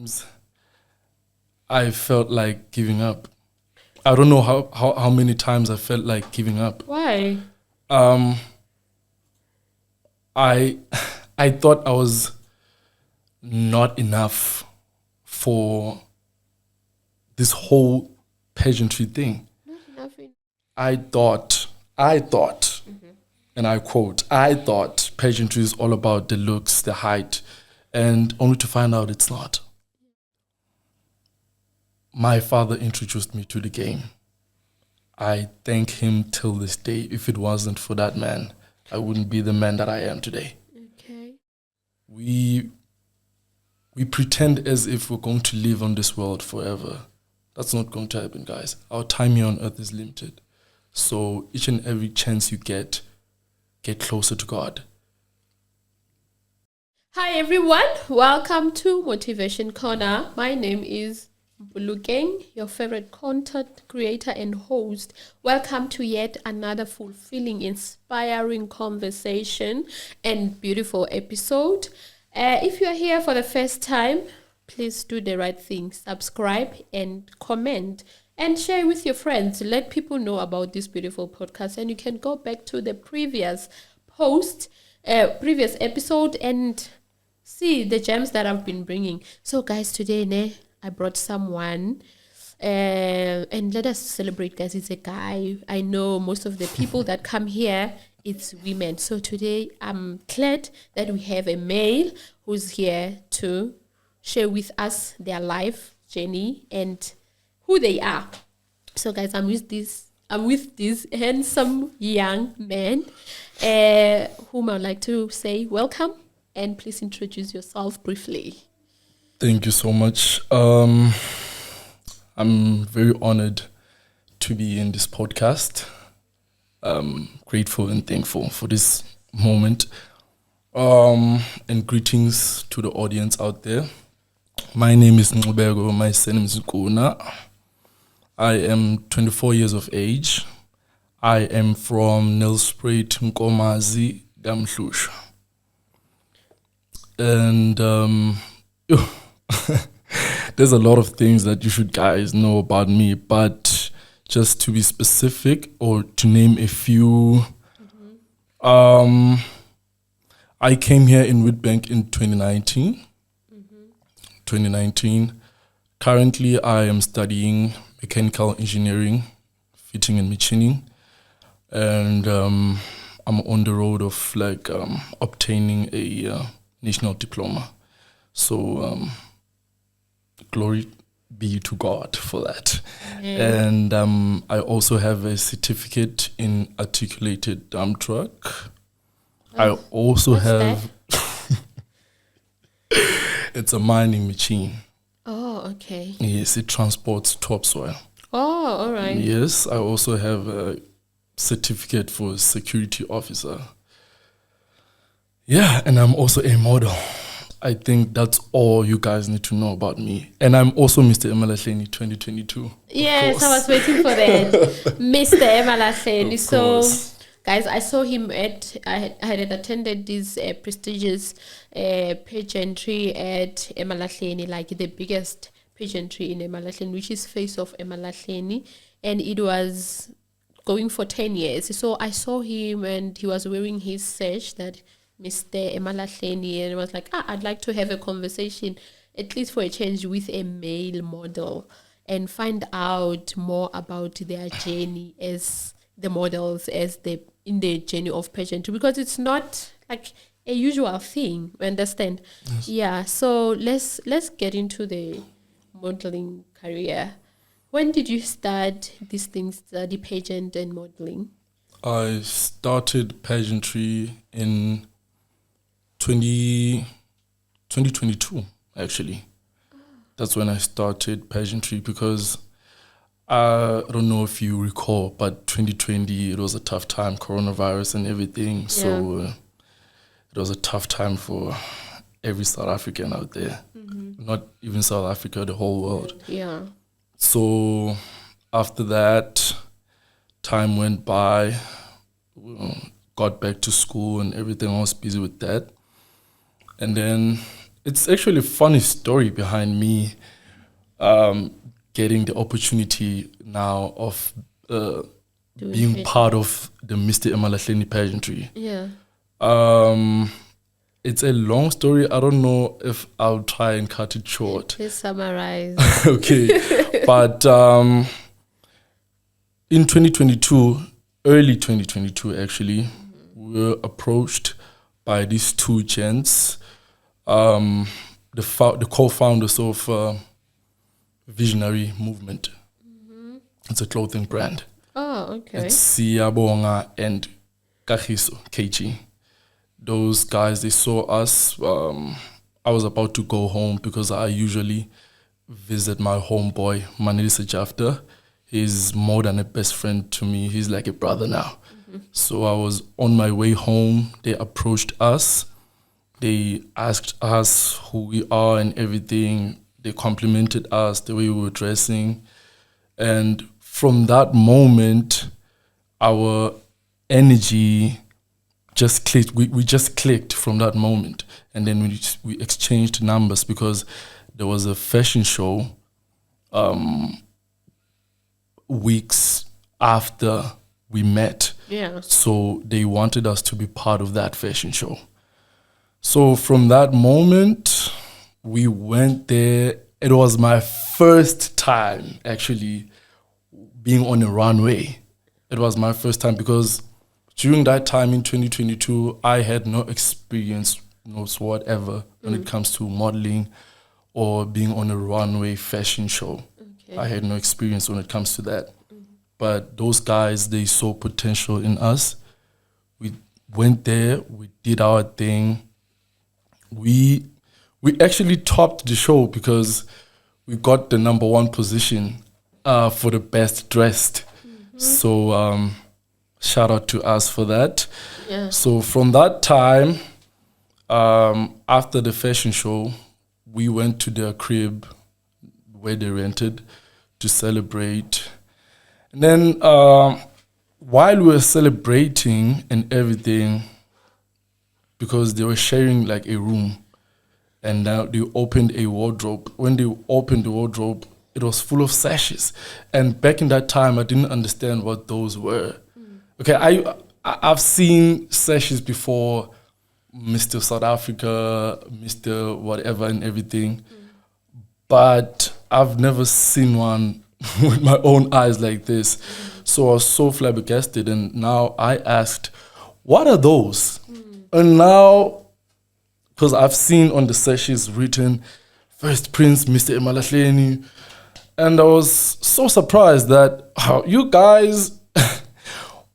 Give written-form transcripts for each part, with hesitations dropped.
times I felt like giving up. I don't know how many times I felt like giving up. Why? I thought I was not enough for this whole pageantry thing. Not enough. I thought, and I quote, I thought pageantry is all about the looks, the height, and only to find out it's not. My father introduced me to the game. I thank him till this day. If it wasn't for that man, I wouldn't be the man that I am today. Okay. We pretend as if we're going to live on this world forever. That's not going to happen, guys. Our time here on earth is limited. So each and every chance you get closer to God. Hi everyone, welcome to Motivation Corner. My name is Mpolokeng, your favorite content creator and host. Welcome to yet another fulfilling, inspiring conversation and beautiful episode. If you are here for the first time, please do the right thing. Subscribe and comment and share with your friends. Let people know about this beautiful podcast. And you can go back to the previous episode and see the gems that I've been bringing. So guys, today I brought someone and let us celebrate, guys. It's a guy. I know most of the people that come here, it's women. So today I'm glad that we have a male who's here to share with us their life journey and who they are. So guys, I'm with this handsome young man whom I'd like to say welcome, and please introduce yourself briefly. Thank you so much. I'm very honored to be in this podcast. Grateful and thankful for this moment. And greetings to the audience out there. My name is Nxubeko, my surname is Nkuna. I am 24 years of age. I am from Nelspruit, Nkomazi, Damhlusha. And there's a lot of things that you should guys know about me, but just to be specific or to name a few, I came here in Witbank in 2019. 2019. Currently, I am studying mechanical engineering, fitting and machining, and I'm on the road of obtaining a national diploma. So glory be to God for that. And I also have a certificate in articulated dump truck. I also have it's a mining machine. Oh, okay. Yes, it transports topsoil. Oh, all right. Yes, I also have a certificate for security officer. Yeah, and I'm also a model. I think that's all you guys need to know about me. And I'm also Mr. Emalahleni 2022. Yes, I was waiting for that. Mr. Emalahleni. So, guys, I saw him I had attended this prestigious pageantry at Emalahleni, like the biggest pageantry in Emalahleni, which is Face of Emalahleni. And it was going for 10 years. So I saw him and he was wearing his sash that Mr. Emalahleni, and I was like, I'd like to have a conversation, at least for a change, with a male model and find out more about their journey as the models, in the journey of pageantry, because it's not like a usual thing. Understand? Yes. Yeah. So let's get into the modeling career. When did you start these things, study pageant and modeling? I started pageantry in 2022, actually. That's when I started pageantry, because I don't know if you recall, but 2020, it was a tough time, coronavirus and everything. Yeah. So it was a tough time for every South African out there. Mm-hmm. Not even South Africa, the whole world. Yeah. So after that, time went by, got back to school and everything. I was busy with that. And then it's actually a funny story behind me getting the opportunity now of being part of the Mr. Emalahleni pageantry. Yeah. It's a long story. I don't know if I'll try and cut it short. Please summarize. Okay. But in 2022, early 2022 actually, we were approached by these two gents, the co-founders of Visionary Movement. It's a clothing brand. Oh, okay. It's Siyabonga and Kagiso, KG. Those guys, they saw us. I was about to go home because I usually visit my homeboy, Manelisa Jafta. He's more than a best friend to me. He's like a brother now. So I was on my way home. They approached us. They asked us who we are and everything. They complimented us, the way we were dressing. And from that moment, our energy just clicked. We just clicked from that moment. And then we exchanged numbers because there was a fashion show weeks after we met. Yeah. So they wanted us to be part of that fashion show. So from that moment, we went there. It was my first time actually being on a runway. It was my first time because during that time in 2022, I had no experience, no whatever, when it comes to modeling or being on a runway fashion show. Okay. I had no experience when it comes to that. But those guys, they saw potential in us. We went there, we did our thing. We actually topped the show because we got the #1 position for the best dressed. So shout out to us for that. Yeah. So from that time, after the fashion show, we went to their crib where they rented to celebrate. And then while we were celebrating and everything, because they were sharing like a room, and now they opened a wardrobe. When they opened the wardrobe, it was full of sashes. And back in that time, I didn't understand what those were. Okay, I've seen sashes before, Mr. South Africa, Mr. whatever and everything. But I've never seen one with my own eyes like this. So I was so flabbergasted. And now I asked, what are those? And now, because I've seen on the sashes written, First Prince, Mr. Emalahleni. And I was so surprised that, you guys,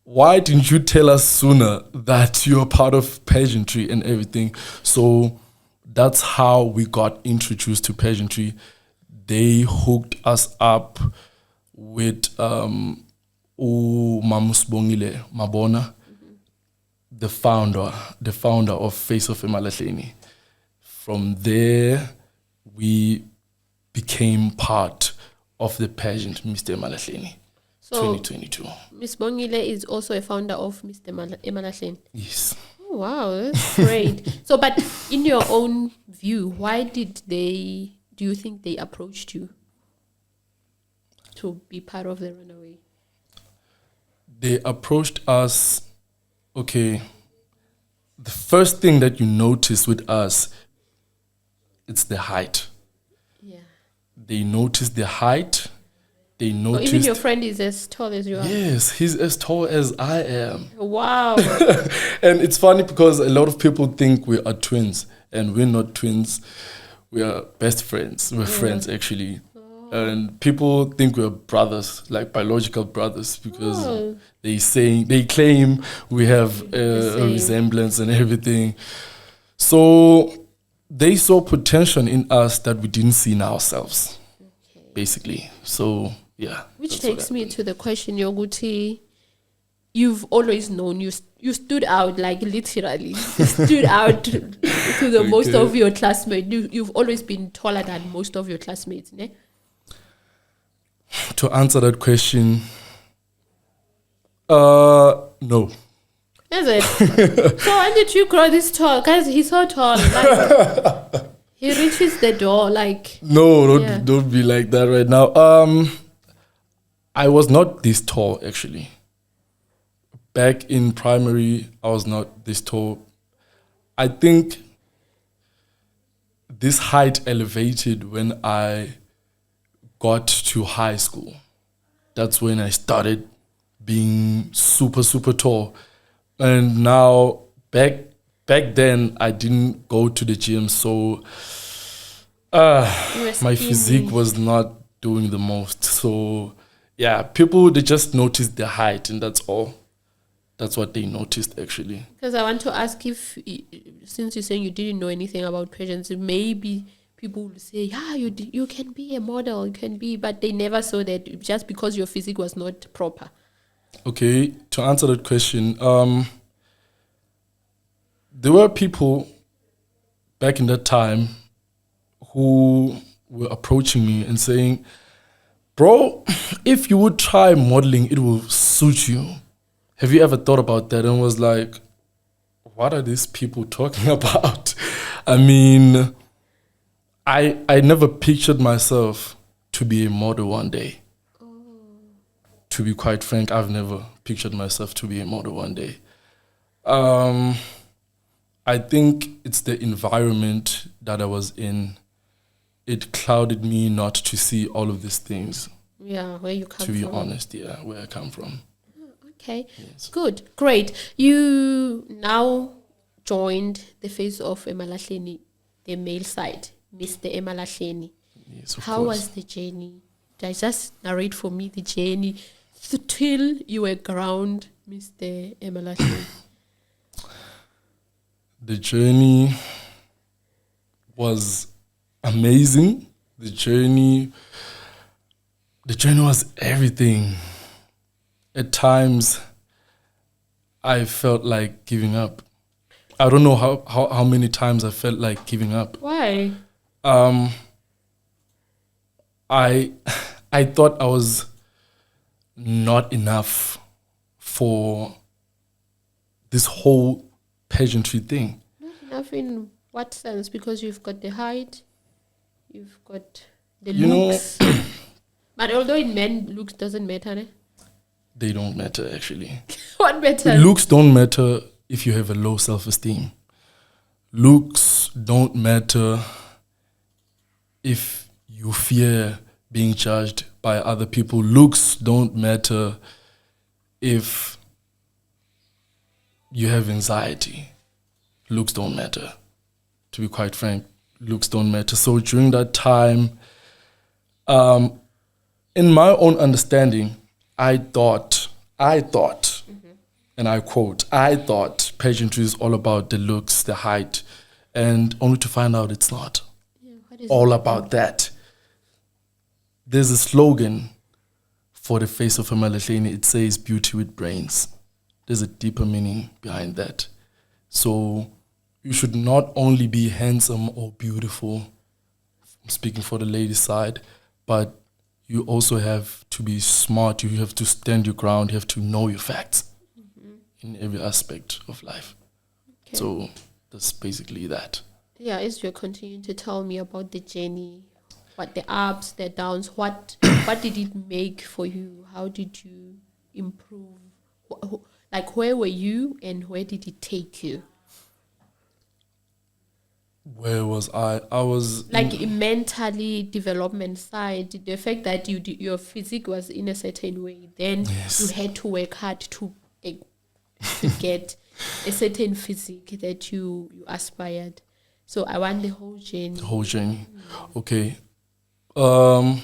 why didn't you tell us sooner that you're part of pageantry and everything? So that's how we got introduced to pageantry. They hooked us up with Mamusbongile Mabona, the founder of Face of Emalahleni. From there, we became part of the pageant, Mr. Emalahleni, so 2022. Ms. Bongile is also a founder of Mr. Emalahleni. Yes. Oh, wow, that's great. So, but in your own view, why do you think they approached you to be part of the runaway? They approached us, okay, the first thing that you notice with us, it's the height. Yeah. They noticed the height. They noticed... even your friend is as tall as you are? Yes, he's as tall as I am. Wow. And it's funny because a lot of people think we are twins, and we're not twins. We are best friends. We're friends, actually. And people think we're brothers, like biological brothers, because they claim we have a resemblance and everything. So they saw potential in us that we didn't see in ourselves, basically. So yeah. Which takes me to the question, Yoguti. You've always known, you stood out, like literally, you stood out to the most of your classmates. You've always been taller than most of your classmates, ne? To answer that question, no. Is it? So when did you grow this tall? Guys, he's so tall. Like, He reaches the door like... No, don't be like that right now. I was not this tall, actually. Back in primary, I was not this tall. I think this height elevated when I got to high school. That's when I started being super, super tall. And now, back then, I didn't go to the gym, so my physique was not doing the most. So, yeah, people, they just noticed the height, and that's all. That's what they noticed, actually. Because I want to ask if, since you're saying you didn't know anything about pageants, maybe people will say, yeah, you can be a model, you can be, but they never saw that just because your physique was not proper. Okay, to answer that question, there were people back in that time who were approaching me and saying, bro, if you would try modeling, it will suit you. Have you ever thought about that? And was like, what are these people talking about? I mean, I never pictured myself to be a model one day. To be quite frank, I've never pictured myself to be a model one day. I think it's the environment that I was in. It clouded me not to see all of these things. Yeah, where you come from. To be honest, yeah, where I come from. Okay, yes. Good, great. You now joined the face of Emalahleni, the male side, Mr. Emalahleni. Yes, of How course. was the journey? Just narrate for me the journey till you were crowned Mr. Emalahleni. The journey was amazing. The journey was everything. At times, I felt like giving up. I don't know how many times I felt like giving up. Why? I thought I was not enough for this whole pageantry thing. Not enough in what sense? Because you've got the height, you've got the looks. But although in men, looks doesn't matter, eh? They don't matter, actually. What matters? Looks don't matter if you have a low self-esteem. Looks don't matter if you fear being judged by other people. Looks don't matter if you have anxiety. Looks don't matter. To be quite frank, looks don't matter. So during that time, in my own understanding, I thought, and I quote, I thought pageantry is all about the looks, the height, and only to find out it's not all about that. There's a slogan for the face of Emalahleni. It says beauty with brains. There's a deeper meaning behind that. So you should not only be handsome or beautiful, I'm speaking for the ladies' side, but you also have to be smart. You have to stand your ground. You have to know your facts in every aspect of life. Okay. So that's basically that. Yeah, as you're continuing to tell me about the journey, what the ups, the downs, what did it make for you? How did you improve? Like, where were you and where did it take you? Where was I? I was... Like, mentally, development side, the fact that your physique was in a certain way, then you had to work hard to get a certain physique that you aspired. So I want the whole journey. The whole journey. Okay. And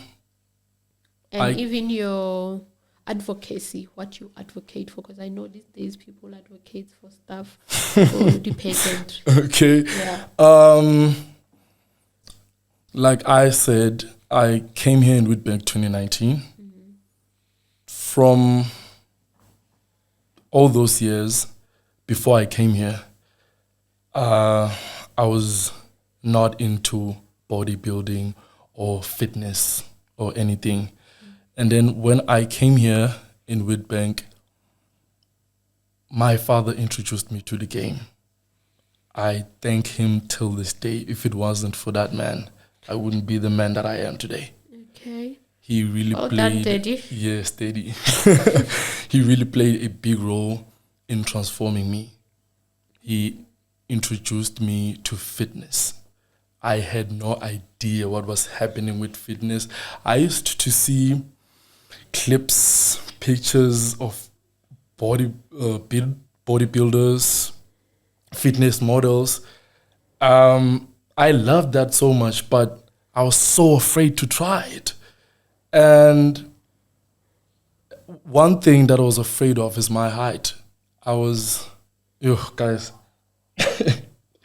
even your advocacy, what you advocate for, because I know these days people advocate for stuff for dependent. Okay. Yeah. Like I said, I came here in Witbank 2019. From all those years before I came here, I was not into bodybuilding or fitness or anything. And then when I came here in Witbank, my father introduced me to the game. I thank him till this day. If it wasn't for that man, I wouldn't be the man that I am today. Okay. He really Well played. done, Daddy. Yes, Daddy. He really played a big role in transforming me. He introduced me to fitness. I had no idea what was happening with fitness. I used to see clips, pictures of bodybuilders, fitness models. I loved that so much, but I was so afraid to try it. And one thing that I was afraid of is my height. Guys,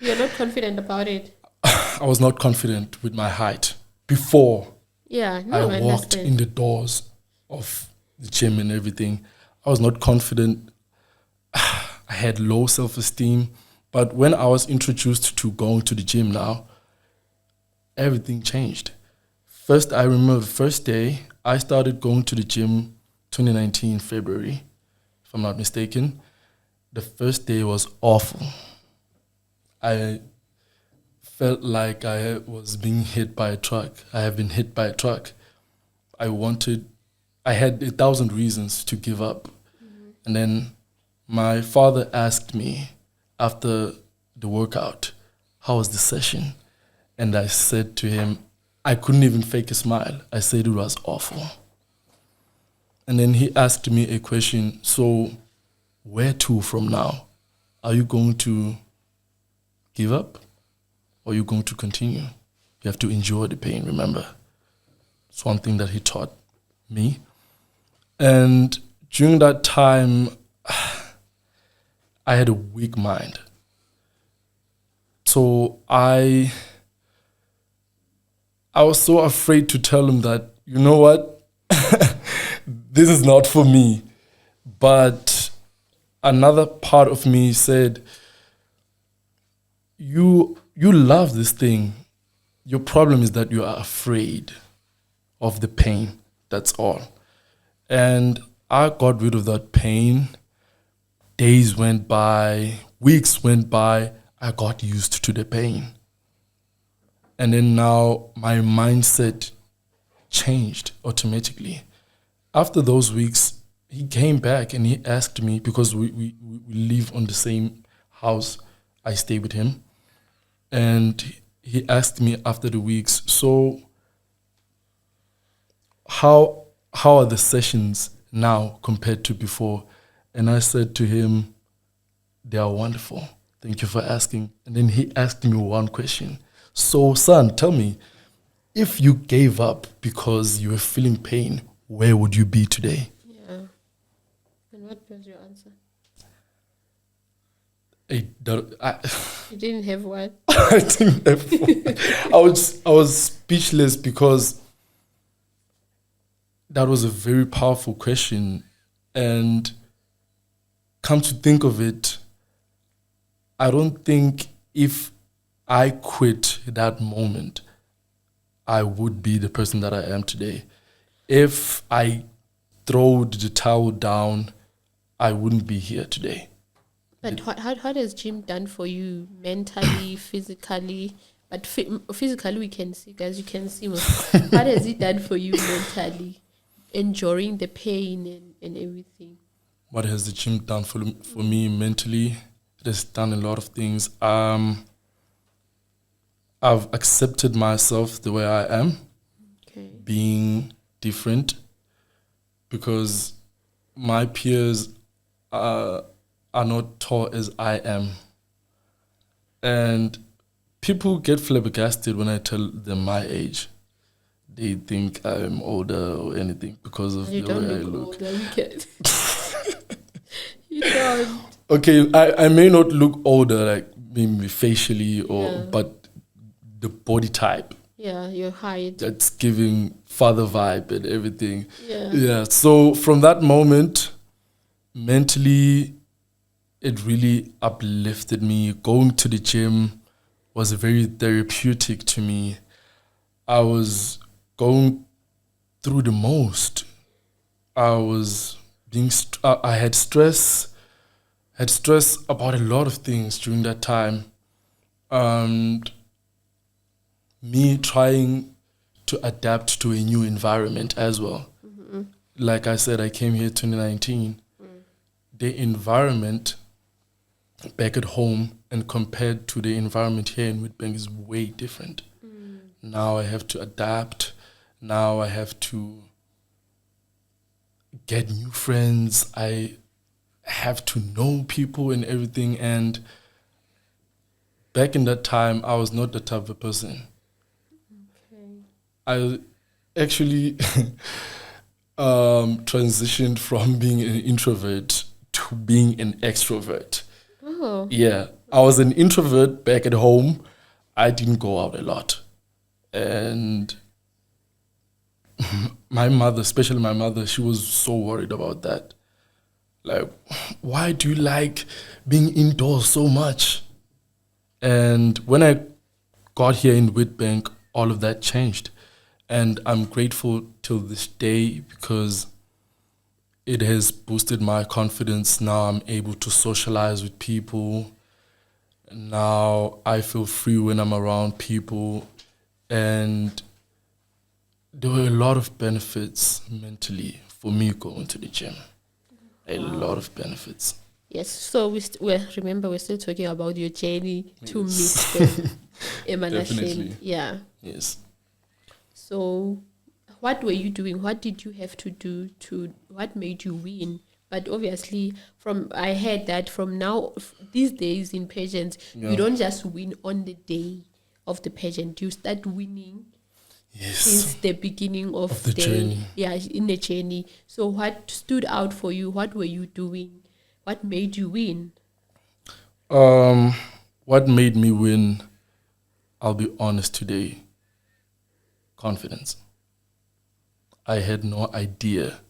You're not confident about it. I was not confident with my height before Yeah, no, I walked in the doors of the gym and everything. I was not confident. I had low self-esteem. But when I was introduced to going to the gym now, everything changed. First, I remember the first day I started going to the gym 2019 February, if I'm not mistaken. The first day was awful. I felt like I was being hit by a truck. I have been hit by a truck. I had 1,000 reasons to give up. Mm-hmm. And then my father asked me after the workout, how was the session? And I said to him, I couldn't even fake a smile. I said it was awful. And then he asked me a question, so where to from now? Are you going to give up? Or are you going to continue? You have to endure the pain, remember. It's one thing that he taught me. And during that time, I had a weak mind. So I was so afraid to tell him that, you know what, this is not for me. But another part of me said, you love this thing. Your problem is that you are afraid of the pain. That's all. And I got rid of that pain. Days went by, weeks went by. I got used to the pain. And then now my mindset changed automatically. After those weeks, he came back and he asked me, because we live on the same house, I stay with him. And he asked me after the weeks, so how are the sessions now compared to before? And I said to him, they are wonderful. Thank you for asking. And then he asked me one question. So, son, tell me, if you gave up because you were feeling pain, where would you be today? Yeah. And what was your answer? You didn't have what? I didn't have I was speechless, because that was a very powerful question. And come to think of it, I don't think if I quit that moment, I would be the person that I am today. If I throw the towel down, I wouldn't be here today. But how has gym done for you mentally, physically? But physically we can see, guys, you can see. What has it done for you mentally? Enduring the pain and everything. What has the gym done for me mentally? It has done a lot of things. I've accepted myself the way I am, being different, because my peers are not tall as I am. And people get flabbergasted when I tell them my age. They think I'm older or anything because of the way I look. Older, you don't. Okay, I may not look older, like maybe facially, but the body type. Yeah, your height. That's giving father vibe and everything. Yeah. So from that moment, mentally, it really uplifted me. Going to the gym was very therapeutic to me. I was going through the most. I had stress about a lot of things during that time. and me trying to adapt to a new environment as well. Mm-hmm. Like I said, I came here 2019. The environment back at home and compared to the environment here in Witbank is way different. Now I have to adapt. Now I have to get new friends. I have to know people and everything. And back in that time, I was not the type of person. Okay. I actually transitioned from being an introvert to being an extrovert. Oh. Yeah, I was an introvert back at home. I didn't go out a lot. And my mother, especially my mother, she was so worried about that. Like, why do you like being indoors so much? And when I got here in Witbank, all of that changed. And I'm grateful till this day because it has boosted my confidence. Now I'm able to socialize with people. Now I feel free when I'm around people. And there were a lot of benefits mentally for me going to the gym. A lot of benefits. Yes, so remember we're still talking about your journey to Mr. Emalahleni. Yeah. Yes. So what were you doing? What did you have to do what made you win? But obviously, I heard that from now, these days in pageants, you don't just win on the day of the pageant. You start winning since the beginning of the journey. Yeah, in the journey. So what stood out for you? What were you doing? What made you win? What made me win, I'll be honest today, confidence. I had no idea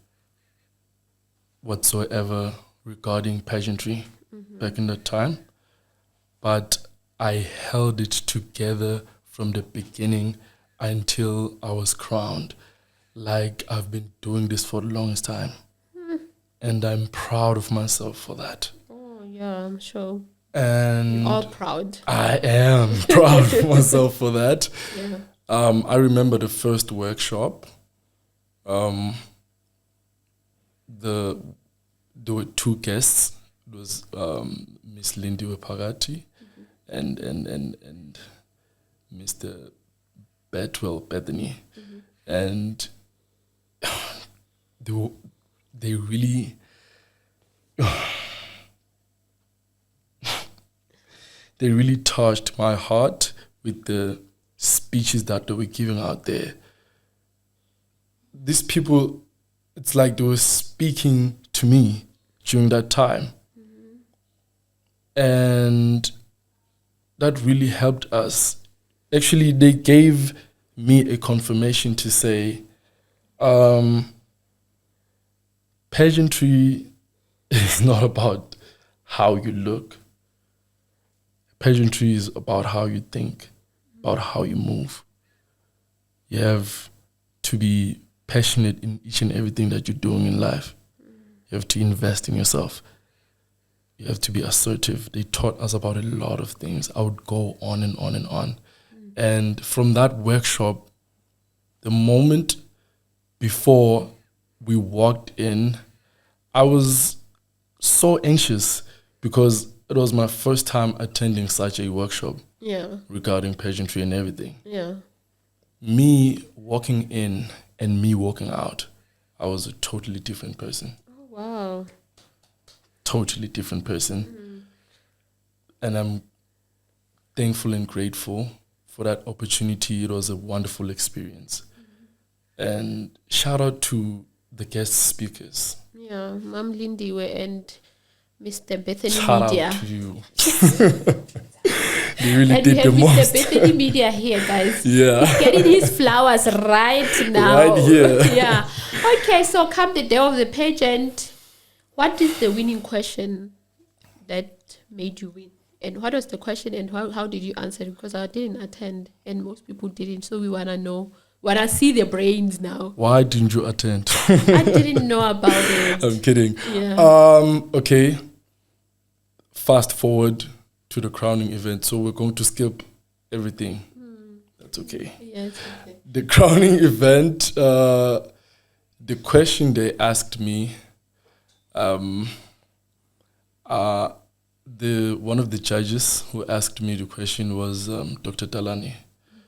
whatsoever regarding pageantry back in that time, but I held it together from the beginning until I was crowned. Like I've been doing this for the longest time. And I'm proud of myself for that. Oh, yeah, I'm sure. And you're all proud. I am proud of myself for that. Yeah. I remember the first workshop. There were two guests. It was Miss Lindy Wepagati and Mr. Bethany. And they really they really touched my heart with the speeches that they were giving out there. These people, it's like they were speaking to me during that time. And that really helped us. Actually, they gave me a confirmation to say, pageantry is not about how you look. Pageantry is about how you think, about how you move. You have to be passionate in each and everything that you're doing in life. You have to invest in yourself. You have to be assertive. They taught us about a lot of things. I would go on and on and on. And from that workshop, the moment before we walked in, I was so anxious because it was my first time attending such a workshop regarding pageantry and everything. Yeah. Me walking in and me walking out, I was a totally different person. Oh, wow. Totally different person. And I'm thankful and grateful for that opportunity. It was a wonderful experience. And shout out to the guest speakers. Yeah, Mom Lindy and Mr. Bethany Shout Media. out to you. They really And did we the have most. Mr. Bethany Media here, guys. Yeah. He's getting his flowers right now. Right here. Yeah. Okay, so come the day of the pageant, what is the winning question that made you win? And what was the question and how did you answer it? Because I didn't attend and most people didn't. So we want to know. Want to see the brains now. Why didn't you attend? I didn't know about it. I'm kidding. Yeah. Okay. Fast forward to the crowning event. So we're going to skip everything. That's okay. Yes. Okay. The crowning event, the question they asked me, one of the judges who asked me the question was Dr. Talani.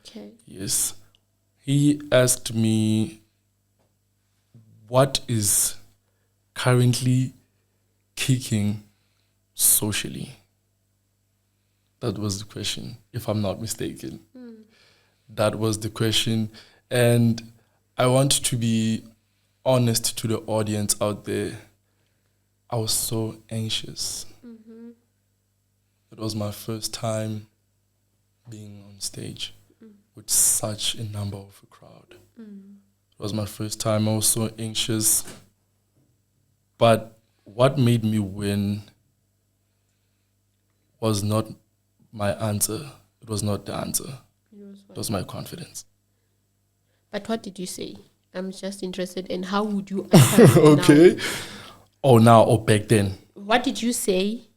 Okay. Yes. He asked me, what is currently kicking socially? That was the question, if I'm not mistaken. That was the question. And I want to be honest to the audience out there. I was so anxious. It was my first time being on stage with such a number of a crowd. It was my first time. I was so anxious. But what made me win was not my answer. It was not the answer. It was my confidence. But what did you say? I'm just interested in how would you answer it Okay. now? Oh, now or back then? What did you say?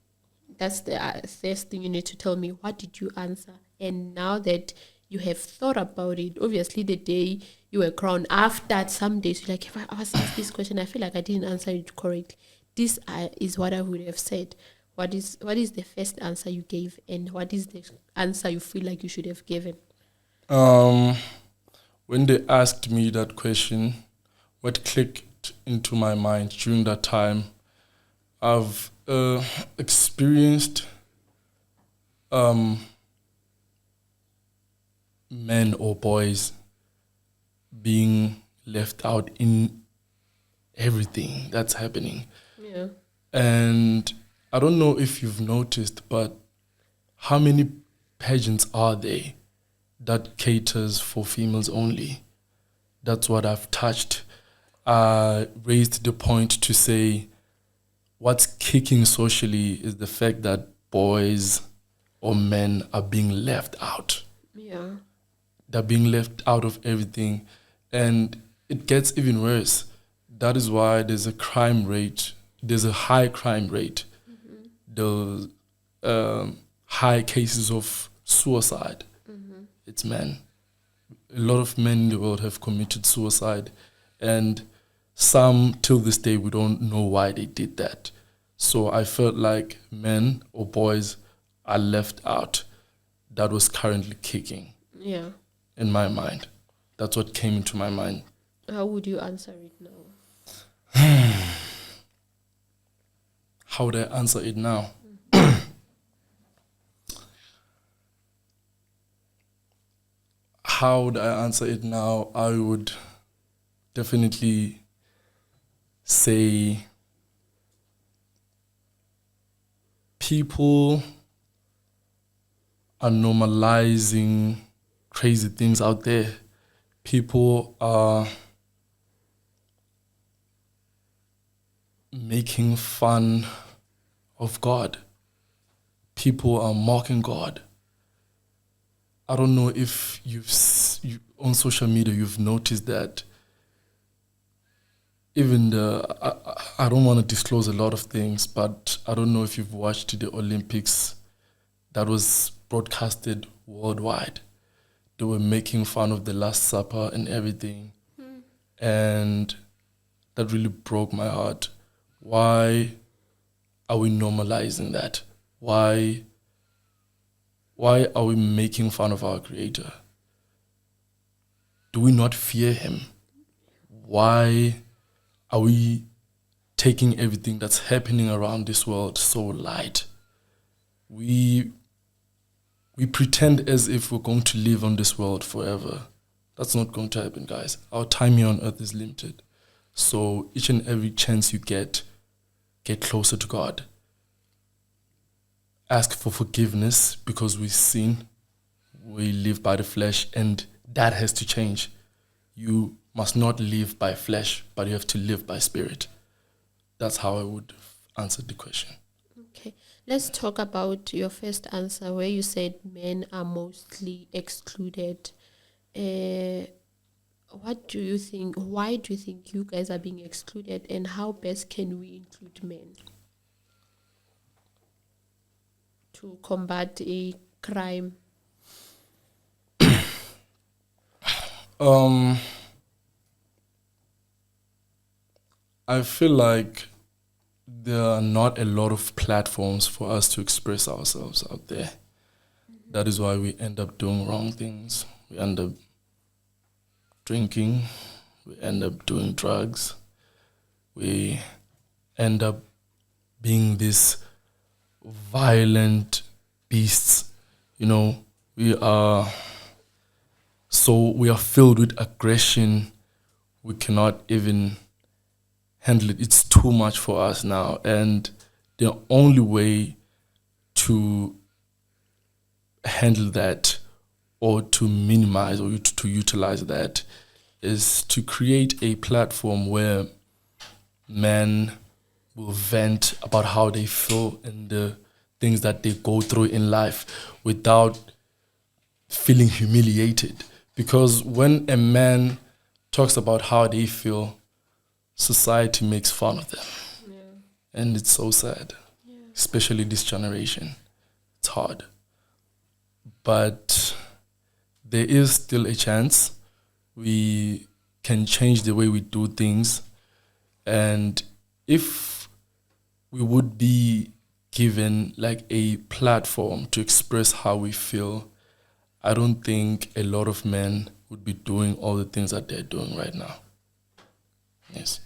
That's the first thing you need to tell me. What did you answer? And now that you have thought about it, obviously the day you were crowned, after some days, you're like, if I was asked this question, I feel like I didn't answer it correctly. This is what I would have said. What is the first answer you gave, and what is the answer you feel like you should have given? When they asked me that question, what clicked into my mind during that time, I've experienced men or boys being left out in everything that's happening. Yeah. And I don't know if you've noticed, but how many pageants are there that caters for females only? That's what I've touched. I raised the point to say what's kicking socially is the fact that boys or men are being left out. Yeah. They're being left out of everything. And it gets even worse. That is why there's a crime rate. There's a high crime rate. There's high cases of suicide. It's men. A lot of men in the world have committed suicide. And some, till this day, we don't know why they did that. So I felt like men or boys are left out. That was currently kicking. Yeah. In my mind. That's what came into my mind. How would you answer it now? How would I answer it now? How would I answer it now? I would definitely say people are normalizing crazy things out there. People are making fun of God. People are mocking God. I don't know if you on social media you've noticed that. Even I don't want to disclose a lot of things, but I don't know if you've watched the Olympics that was broadcasted worldwide. They were making fun of the Last Supper and everything. And that really broke my heart. Why are we normalizing that? Why are we making fun of our Creator? Do we not fear Him? Why are we taking everything that's happening around this world so light? We pretend as if we're going to live on this world forever. That's not going to happen, guys. Our time here on earth is limited. So each and every chance you get closer to God. Ask for forgiveness because we sin. We live by the flesh, and that has to change. You must not live by flesh, but you have to live by spirit. That's how I would answer the question. Okay. Let's talk about your first answer where you said men are mostly excluded. What do you think? Why do you think you guys are being excluded, and how best can we include men? to combat a crime? I feel like there are not a lot of platforms for us to express ourselves out there. That is why we end up doing wrong things. We end up drinking. We end up doing drugs. We end up being these violent beasts. We are filled with aggression. We cannot even handle it. It's too much for us now. And the only way to handle that or to minimize or to utilize that is to create a platform where men will vent about how they feel and the things that they go through in life without feeling humiliated. Because when a man talks about how they feel, society makes fun of them. Yeah. And it's so sad, especially this generation. It's hard. But there is still a chance we can change the way we do things. And if we would be given like a platform to express how we feel, I don't think a lot of men would be doing all the things that they're doing right now. Yes.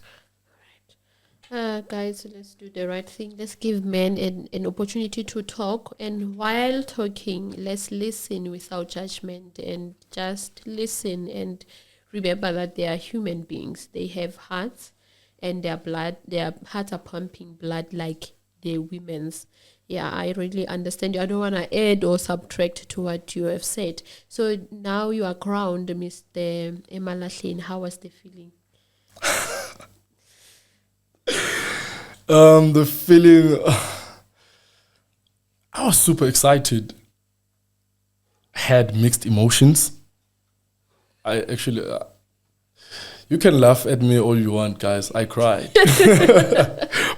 Guys, let's do the right thing. Let's give men an opportunity to talk. And while talking, let's listen without judgment and just listen and remember that they are human beings. They have hearts and their hearts are pumping blood like the women's. Yeah, I really understand you. I don't want to add or subtract to what you have said. So now you are crowned, Mr. Emalahleni. How was the feeling? The feeling, I was super excited. Had mixed emotions. I actually, you can laugh at me all you want, guys. I cried.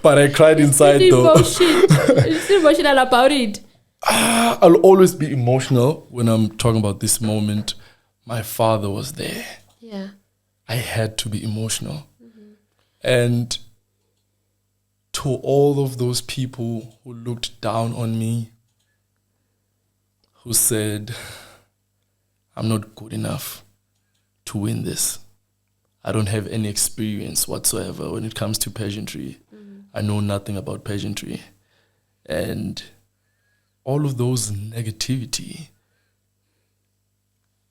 But I cried inside though. You're still emotional about it. I'll always be emotional when I'm talking about this moment. My father was there. Yeah. I had to be emotional. Mm-hmm. And to all of those people who looked down on me, who said, I'm not good enough to win this. I don't have any experience whatsoever when it comes to pageantry. Mm-hmm. I know nothing about pageantry. And all of those negativity,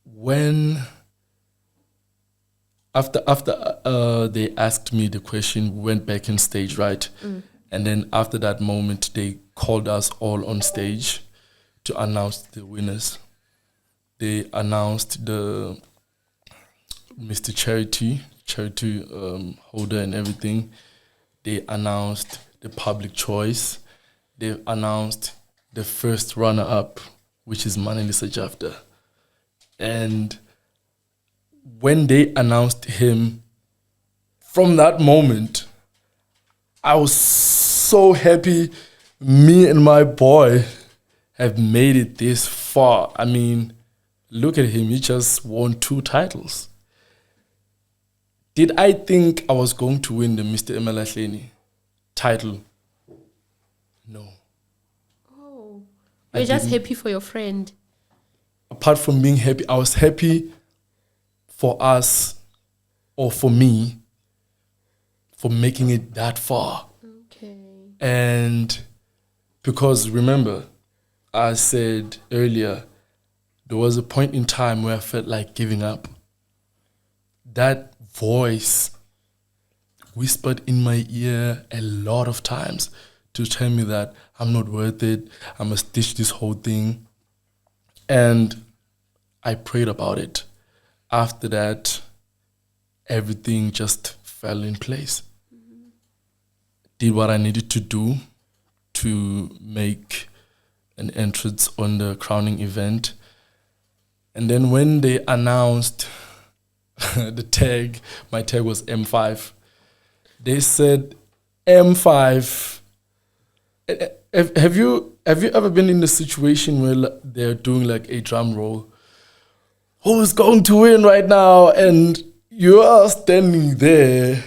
when after they asked me the question, we went back on stage, right? Mm. And then after that moment, they called us all on stage to announce the winners. They announced the Mr. Charity holder and everything. They announced the public choice. They announced the first runner-up, which is Manelisa Jafta. And when they announced him, from that moment, I was so happy me and my boy have made it this far. I mean, look at him. He just won 2 titles. Did I think I was going to win the Mr. Emalahleni title? No. Oh. You're just happy for your friend. Apart from being happy, I was happy for us, or for me, for making it that far. Okay. And because remember, I said earlier, there was a point in time where I felt like giving up. That voice whispered in my ear a lot of times to tell me that I'm not worth it, I must ditch this whole thing. And I prayed about it. After that, everything just fell in place. Mm-hmm. Did what I needed to do to make an entrance on the crowning event. And then when they announced the tag, my tag was M5. They said, M5, Have you ever been in a situation where they're doing like a drum roll? Who's going to win right now? And you are standing there.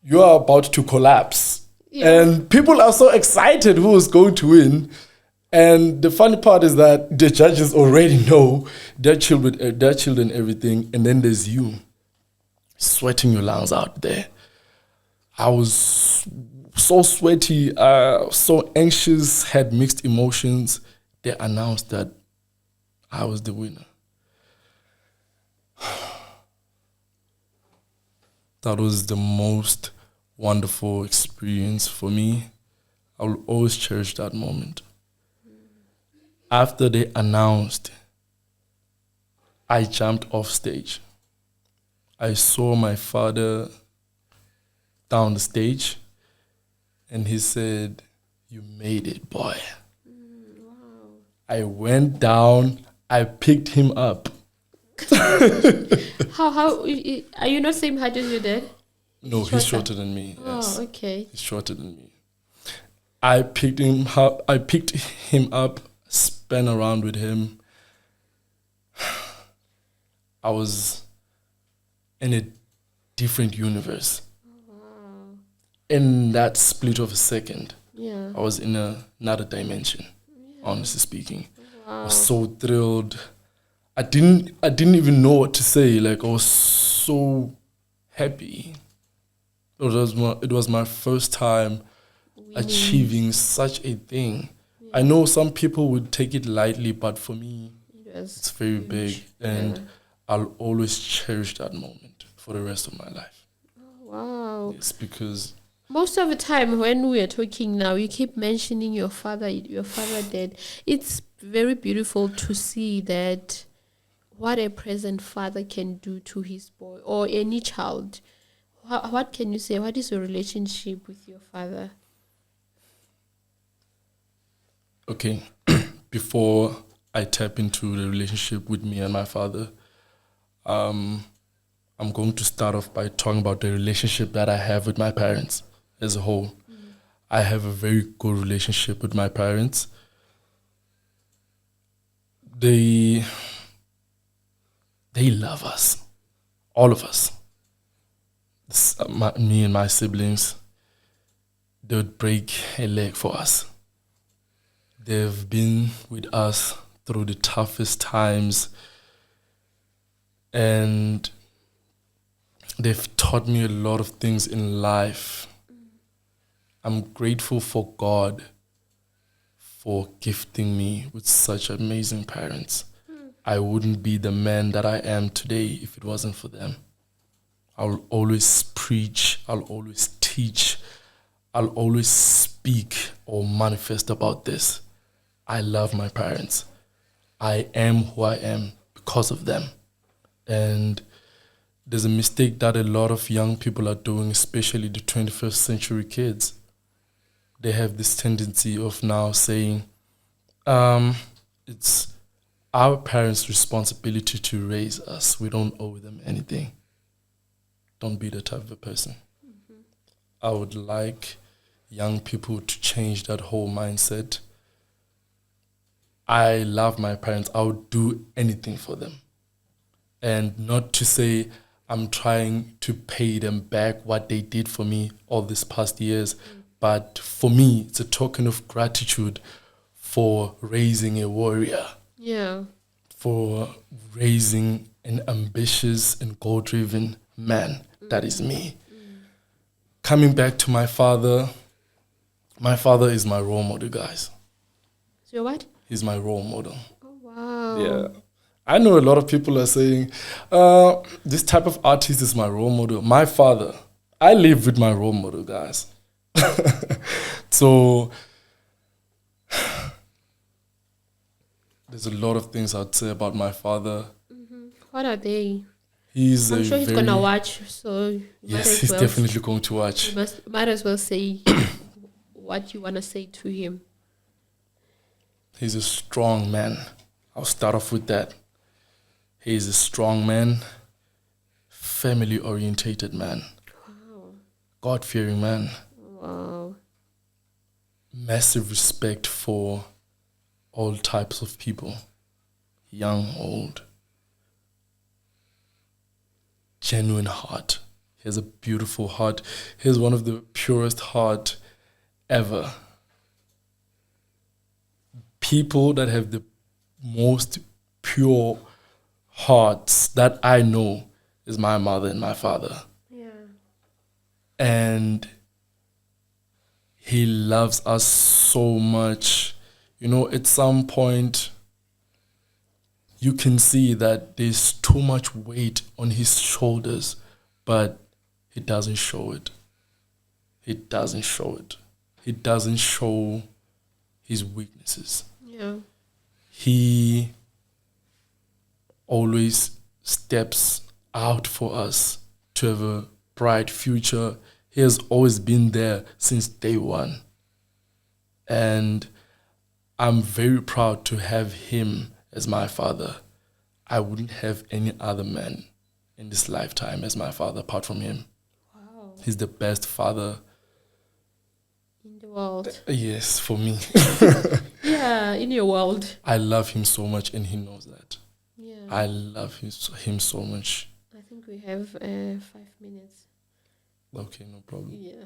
You are about to collapse. Yeah. And people are so excited who is going to win. And the funny part is that the judges already know their children, everything. And then there's you sweating your lungs out there. I was so sweaty, so anxious, had mixed emotions. They announced that I was the winner. That was the most wonderful experience for me. I will always cherish that moment. After they announced, I jumped off stage. I saw my father down the stage, and he said, "You made it, boy." Wow. I went down, I picked him up. How are you not same height as your dad? No, he's shorter than me. Yes. Oh, okay. He's shorter than me. I picked him up, spun around with him. I was in a different universe. Wow. In that split of a second, Yeah. I was in another dimension, honestly speaking. I Wow. was so thrilled. I didn't even know what to say. Like, I was so happy. It was my first time achieving such a thing. Yeah. I know some people would take it lightly, but for me, it's very huge. Big. And I'll always cherish that moment for the rest of my life. Oh, wow. It's because most of the time when we are talking now, you keep mentioning your father dead. It's very beautiful to see that what a present father can do to his boy or any child. What can you say? What is your relationship with your father? Okay, before I tap into the relationship with me and my father, I'm going to start off by talking about the relationship that I have with my parents as a whole. I have a very good relationship with my parents. They love us, all of us. Me and my siblings, they would break a leg for us. They've been with us through the toughest times, and they've taught me a lot of things in life. I'm grateful for God for gifting me with such amazing parents. I wouldn't be the man that I am today if it wasn't for them. I'll always preach, I'll always teach, I'll always speak or manifest about this. I love my parents. I am who I am because of them. And there's a mistake that a lot of young people are doing, especially the 21st century kids. They have this tendency of now saying, it's our parents' responsibility to raise us. We don't owe them anything. Don't be the type of a person. Mm-hmm. I would like young people to change that whole mindset. I love my parents. I would do anything for them. And not to say I'm trying to pay them back what they did for me all these past years. But for me, it's a token of gratitude for raising a warrior. Yeah. For raising an ambitious and goal-driven man. That is me. Coming back to my father is my role model, guys. So you're what? He's my role model. Oh, wow. Yeah. I know a lot of people are saying, this type of artist is my role model. My father, I live with my role model, guys. So, there's a lot of things I'd say about my father. Mm-hmm. What are they? I'm sure he's gonna watch, so yes, he's definitely going to watch. You might as well say what you want to say to him. He's a strong man. I'll start off with that. He's a strong man, family-orientated man, Wow. God-fearing man. Wow. massive respect for all types of people, young, old. Genuine heart. He has a beautiful heart. He has one of the purest heart ever. People that have the most pure hearts that I know is my mother and my father. Yeah. And he loves us so much. You know, at some point, you can see that there's too much weight on his shoulders, but he doesn't show it. He doesn't show it. He doesn't show his weaknesses. Yeah. He always steps out for us to have a bright future. He has always been there since day one. And I'm very proud to have him as my father. I wouldn't have any other man in this lifetime as my father apart from him. Wow. He's the best father In the world. Yes, for me. Yeah, in your world. I love him so much and he knows that. Yeah. I love him so much. I think we have 5 minutes. Okay, no problem. Yeah.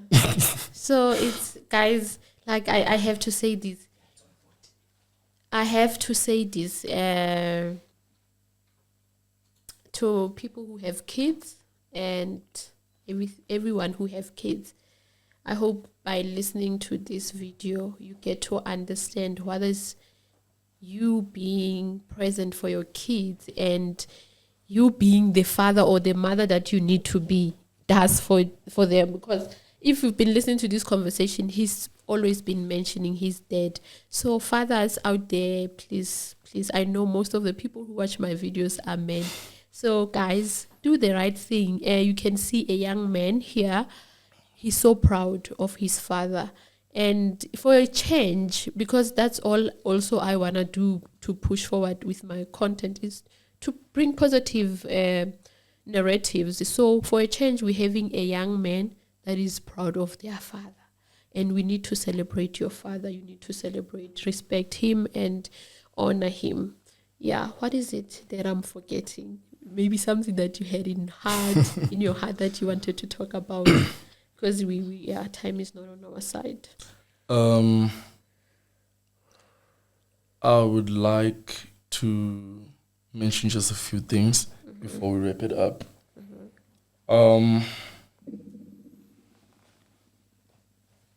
So it's, guys, like I have to say this. I have to say this to people who have kids and everyone who have kids. I hope by listening to this video, you get to understand what is you being present for your kids and you being the father or the mother that you need to be does for them. Because if you've been listening to this conversation, he's always been mentioning his dad. So fathers out there, please, I know most of the people who watch my videos are men. So guys, do the right thing. You can see a young man here. He's so proud of his father. And for a change, because that's all also I want to do to push forward with my content, is to bring positive narratives. So for a change, we're having a young man that is proud of their father. And we need to celebrate your father. You need to celebrate, respect him and honor him. Yeah, what is it that I'm forgetting? Maybe something that you had in your heart that you wanted to talk about. Because time is not on our side. I would like to mention just a few things before we wrap it up.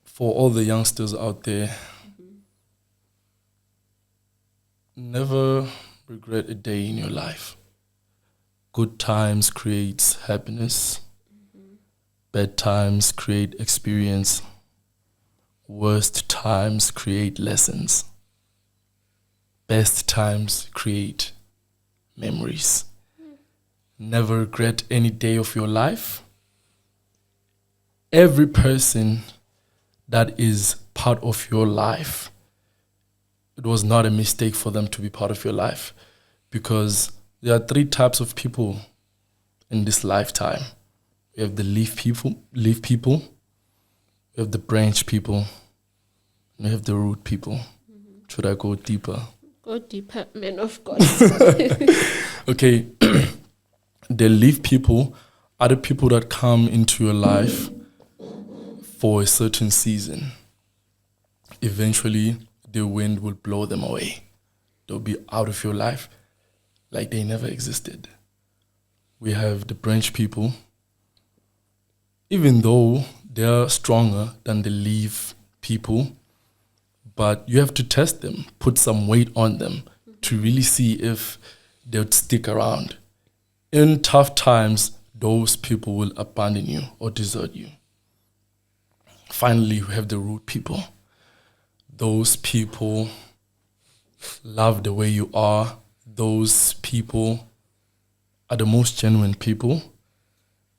For all the youngsters out there, never regret a day in your life. Good times creates happiness. Bad times create experience. Worst times create lessons. Best times create memories. Never regret any day of your life. Every person that is part of your life, it was not a mistake for them to be part of your life, because there are 3 types of people in this lifetime. We have the leaf people, we have the branch people, and we have the root people. Should I go deeper? Go deeper, man of God. Okay, the leaf people are the people that come into your life for a certain season. Eventually, the wind will blow them away. They'll be out of your life like they never existed. We have the branch people. Even though they're stronger than the leaf people, but you have to test them, put some weight on them to really see if they would stick around. In tough times, those people will abandon you or desert you. Finally, we have the root people. Those people love the way you are. Those people are the most genuine people.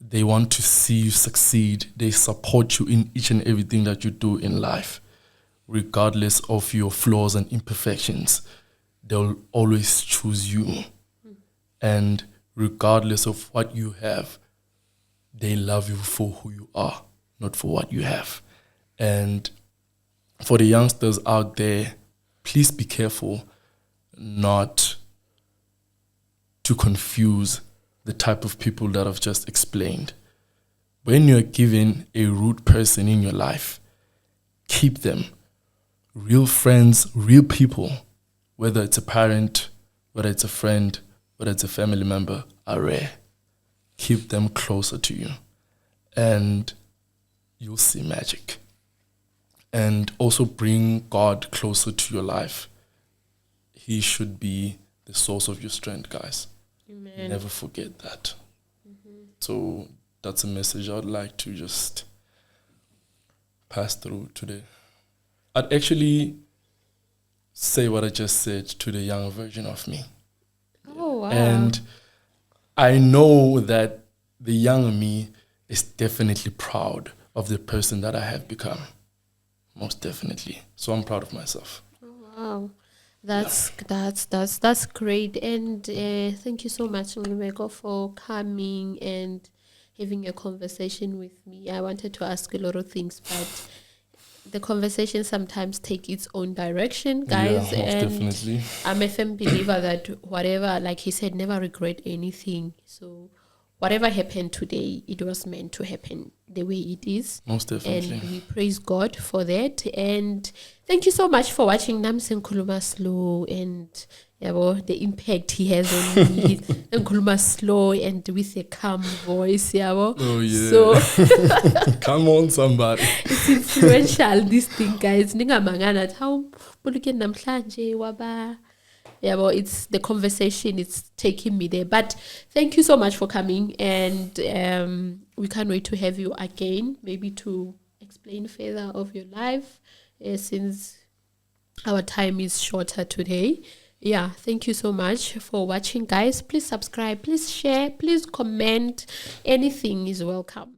They want to see you succeed. They support you in each and everything that you do in life, regardless of your flaws and imperfections. They'll always choose you. And regardless of what you have, they love you for who you are, not for what you have. And for the youngsters out there, please be careful not to confuse the type of people that I've just explained. When you're given a rude person in your life, keep them. Real friends, real people, whether it's a parent, whether it's a friend, whether it's a family member, are rare. Keep them closer to you, and you'll see magic. And also bring God closer to your life. He should be the source of your strength, guys. Amen. Never forget that. So that's a message I'd like to just pass through today. I'd actually say what I just said to the younger version of me. Oh, wow. And I know that the younger me is definitely proud of the person that I have become. Most definitely. So I'm proud of myself. Oh, wow. That's great. And thank you so much, Nxubeko, for coming and having a conversation with me. I wanted to ask a lot of things, but the conversation sometimes take its own direction, guys. Yeah, most and definitely. I'm a firm believer that whatever, like he said, never regret anything. So whatever happened today, it was meant to happen the way it is. Most definitely. And we praise God for that. And thank you so much for watching Namse Nkuluma Slow and the impact he has on me. Nkuluma Slow and with a calm voice. Oh, yeah. So come on, somebody. It's influential, this thing, guys. Ningamangana how Mpolokeng namhlanje waba. It's the conversation, it's taking me there. But thank you so much for coming, and we can't wait to have you again, maybe to explain further of your life, since our time is shorter today. Yeah, thank you so much for watching, guys. Please subscribe, please share, please comment. Anything is welcome.